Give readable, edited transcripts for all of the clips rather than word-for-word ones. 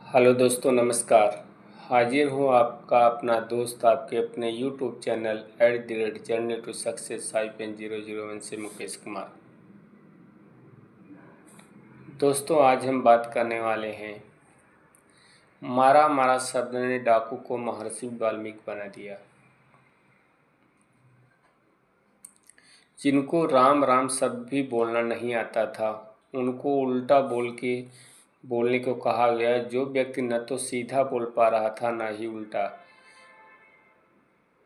Hello दोस्तों, नमस्कार। हाजिर हूँ आपका अपना दोस्त आपके अपने YouTube channel @journey to success -001 से मुकेश कुमार। दोस्तों, आज हम बात करने वाले हैं मारा मारा शब्द ने डाकू को महर्षि वाल्मीकि बना दिया। जिनको राम राम शब्द भी बोलना नहीं आता था, उनको उल्टा बोलने को कहा गया। जो व्यक्ति न तो सीधा बोल पा रहा था, न ही उल्टा,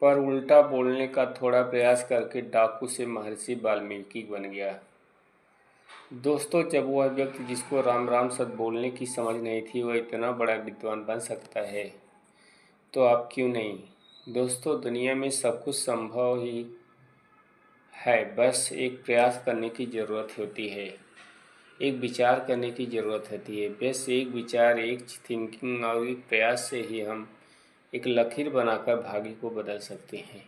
पर उल्टा बोलने का थोड़ा प्रयास करके डाकू से महर्षि वाल्मीकि बन गया। दोस्तों, जब वह व्यक्ति जिसको राम राम शब्द बोलने की समझ नहीं थी, वह इतना बड़ा विद्वान बन सकता है, तो आप क्यों नहीं। दोस्तों, दुनिया में सब कुछ संभव ही है, बस एक प्रयास करने की ज़रूरत होती है, एक विचार करने की ज़रूरत होती है। बस एक विचार, एक थिंकिंग और एक प्रयास से ही हम एक लकीर बनाकर भाग्य को बदल सकते हैं।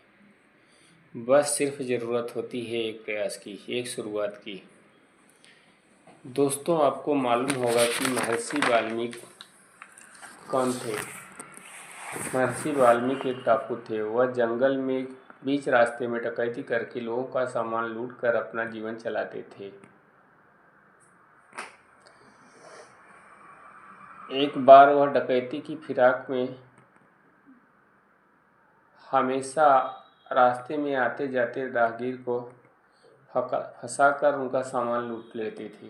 बस सिर्फ ज़रूरत होती है एक प्रयास की, एक शुरुआत की। दोस्तों, आपको मालूम होगा कि महर्षि वाल्मीकि कौन थे। महर्षि वाल्मीकि एक डाकू थे। वह जंगल में बीच रास्ते में डकैती करके लोगों का सामान लूट कर अपना जीवन चलाते थे। एक बार वह डकैती की फिराक में हमेशा रास्ते में आते जाते राहगीर को फंसाकर उनका सामान लूट लेते थे।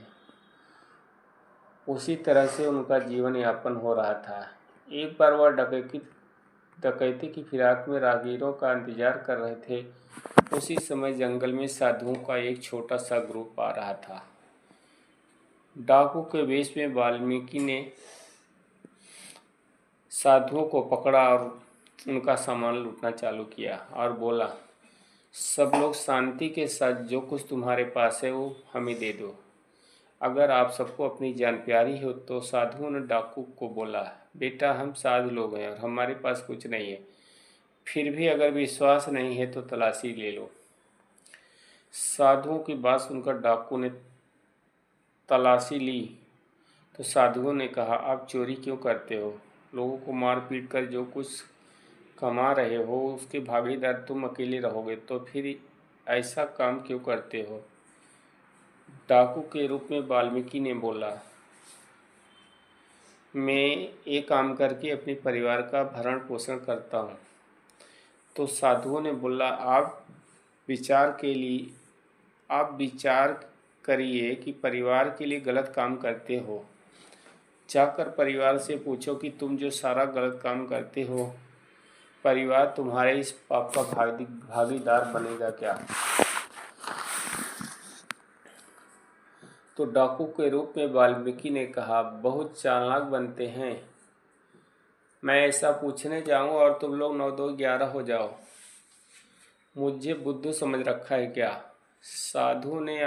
उसी तरह से उनका जीवन यापन हो रहा था। एक बार वह डकैती की फिराक में राहगीरों का इंतजार कर रहे थे। उसी समय जंगल में साधुओं का एक छोटा सा ग्रुप आ रहा था। डाकू के वेश में वाल्मीकि ने साधुओं को पकड़ा और उनका सामान लूटना चालू किया और बोला, सब लोग शांति के साथ जो कुछ तुम्हारे पास है वो हमें दे दो। अगर आप सबको अपनी जान प्यारी हो तो। साधुओं ने डाकू को बोला, बेटा, हम साधु लोग हैं और हमारे पास कुछ नहीं है, फिर भी अगर विश्वास नहीं है तो तलाशी ले लो। साधुओं की बात सुनकर डाकू ने तलाशी ली तो साधुओं ने कहा, आप चोरी क्यों करते हो? लोगों को मार पीट कर जो कुछ कमा रहे हो उसके भागीदार तुम अकेले रहोगे, तो फिर ऐसा काम क्यों करते हो? डाकू के रूप में वाल्मीकि ने बोला, मैं ये काम करके अपने परिवार का भरण पोषण करता हूँ। तो साधुओं ने बोला, आप विचार करिए कि परिवार के लिए गलत काम करते हो। जाकर परिवार से पूछो कि तुम जो सारा गलत काम करते हो, परिवार तुम्हारे इस पाप का भागीदार बनेगा क्या? तो डाकू के रूप में वाल्मीकि ने कहा, बहुत चालाक बनते हैं। मैं ऐसा पूछने जाऊं और तुम लोग 9 2 11 हो जाओ। मुझे बुद्धू समझ रखा है क्या? साधु ने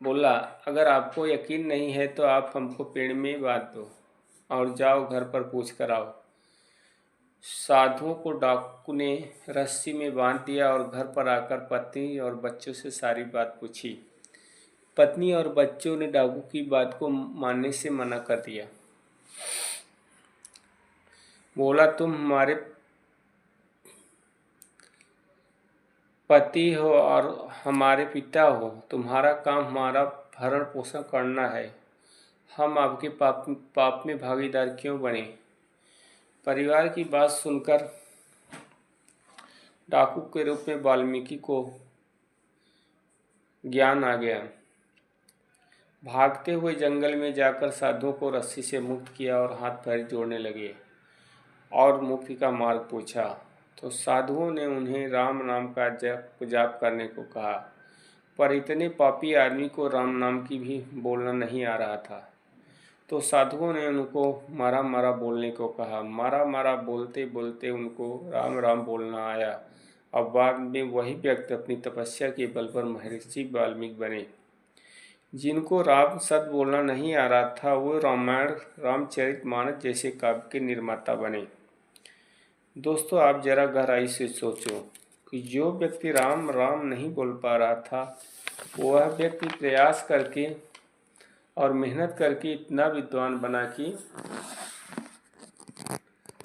बोला, अगर आपको यकीन नहीं है तो आप हमको पेड़ में बांध दो और जाओ घर पर पूछ कर आओ। साधुओं को डाकू ने रस्सी में बांध दिया और घर पर आकर पत्नी और बच्चों से सारी बात पूछी। पत्नी और बच्चों ने डाकू की बात को मानने से मना कर दिया। बोला, तुम हमारे पति हो और हमारे पिता हो, तुम्हारा काम हमारा भरण पोषण करना है, हम आपके पाप में भागीदार क्यों बने? परिवार की बात सुनकर डाकू के रूप में वाल्मीकि को ज्ञान आ गया। भागते हुए जंगल में जाकर साधुओं को रस्सी से मुक्त किया और हाथ पैर जोड़ने लगे और मुक्ति का मार्ग पूछा। तो साधुओं ने उन्हें राम नाम का जाप करने को कहा, पर इतने पापी आदमी को राम नाम की भी बोलना नहीं आ रहा था। तो साधुओं ने उनको मारा मारा बोलने को कहा। मारा मारा बोलते बोलते उनको राम राम बोलना आया। अब बाद में वही व्यक्ति अपनी तपस्या के बल पर महर्षि वाल्मीकि बने। जिनको राम शब्द बोलना नहीं आ रहा था, वो रामायण, रामचरितमानस जैसे काव्य के निर्माता बने। दोस्तों, आप जरा गहराई से सोचो कि जो व्यक्ति राम राम नहीं बोल पा रहा था, वह व्यक्ति प्रयास करके और मेहनत करके इतना विद्वान बना कि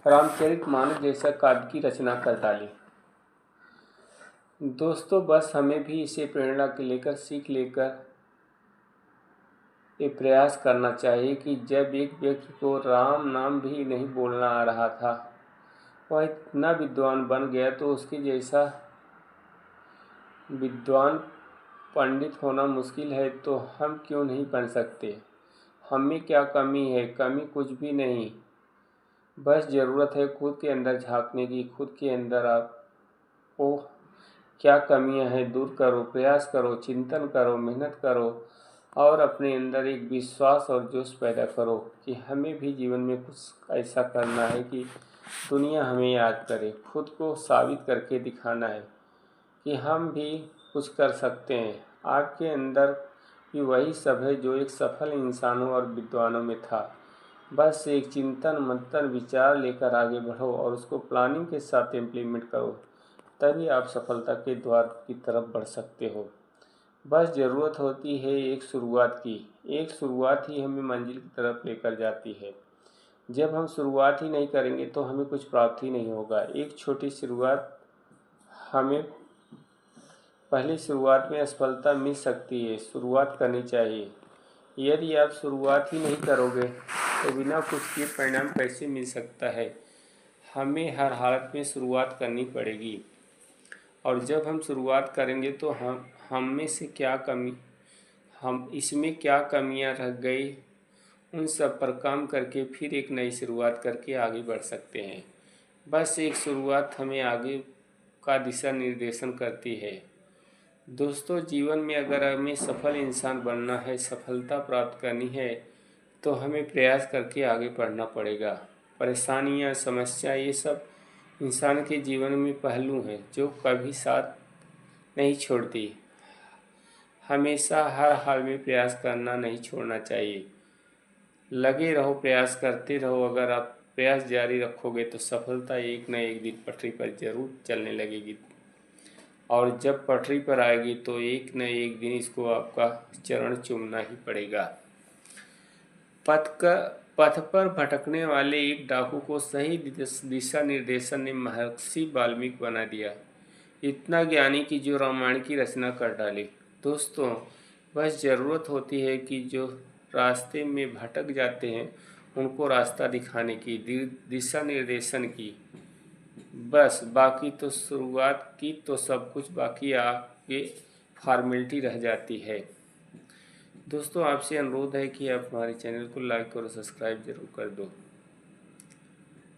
रामचरितमानस जैसा काव्य की रचना कर डाली। दोस्तों बस हमें भी इसे प्रेरणा के लेकर सीख लेकर ये प्रयास करना चाहिए कि जब एक व्यक्ति को राम नाम भी नहीं बोलना आ रहा था, वह इतना विद्वान बन गया, तो उसके जैसा विद्वान पंडित होना मुश्किल है, तो हम क्यों नहीं बन सकते। हमें क्या कमी है? कमी कुछ भी नहीं, बस ज़रूरत है खुद के अंदर झांकने की। खुद के अंदर आपको क्या कमियां हैं दूर करो, प्रयास करो, चिंतन करो, मेहनत करो और अपने अंदर एक विश्वास और जोश पैदा करो कि हमें भी जीवन में कुछ ऐसा करना है कि दुनिया हमें याद करे। खुद को साबित करके दिखाना है कि हम भी कुछ कर सकते हैं। आपके अंदर भी वही सब है जो एक सफल इंसानों और विद्वानों में था। बस एक चिंतन मंथन विचार लेकर आगे बढ़ो और उसको प्लानिंग के साथ इम्प्लीमेंट करो, तभी आप सफलता के द्वार की तरफ बढ़ सकते हो। बस ज़रूरत होती है एक शुरुआत की। एक शुरुआत ही हमें मंजिल की तरफ लेकर जाती है। जब हम शुरुआत ही नहीं करेंगे तो हमें कुछ प्राप्त ही नहीं होगा। एक छोटी शुरुआत हमें पहली शुरुआत में असफलता मिल सकती है, शुरुआत करनी चाहिए। यदि आप शुरुआत ही नहीं करोगे तो बिना कुछ किए परिणाम कैसे मिल सकता है। हमें हर हालत में शुरुआत करनी पड़ेगी और जब हम शुरुआत करेंगे तो हम में से क्या कमी, हम इसमें क्या कमियां रह गई, उन सब पर काम करके फिर एक नई शुरुआत करके आगे बढ़ सकते हैं। बस एक शुरुआत हमें आगे का दिशा निर्देशन करती है। दोस्तों जीवन में अगर हमें सफल इंसान बनना है, सफलता प्राप्त करनी है, तो हमें प्रयास करके आगे बढ़ना पड़ेगा। परेशानियां, समस्या, ये सब इंसान के जीवन में पहलू हैं जो कभी साथ नहीं छोड़ती। हमेशा हर हाल में प्रयास करना नहीं छोड़ना चाहिए। लगे रहो, प्रयास करते रहो। अगर आप प्रयास जारी रखोगे तो सफलता एक न एक दिन पटरी पर जरूर चलने लगेगी और जब पटरी पर आएगी तो एक न एक दिन इसको आपका चरण चूमना ही पड़ेगा। पथ पर भटकने वाले एक डाकू को सही दिशा निर्देशन ने महर्षि वाल्मीकि बना दिया, इतना ज्ञानी कि जो रामायण की रचना कर डाली। दोस्तों बस ज़रूरत होती है कि जो रास्ते में भटक जाते हैं उनको रास्ता दिखाने की, दिशा निर्देशन की। बस बाकी तो शुरुआत की तो सब कुछ बाकी आगे फॉर्मेलिटी रह जाती है। दोस्तों आपसे अनुरोध है कि आप हमारे चैनल को लाइक और सब्सक्राइब जरूर कर दो।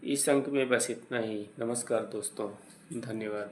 इस अंक में बस इतना ही। नमस्कार दोस्तों, धन्यवाद।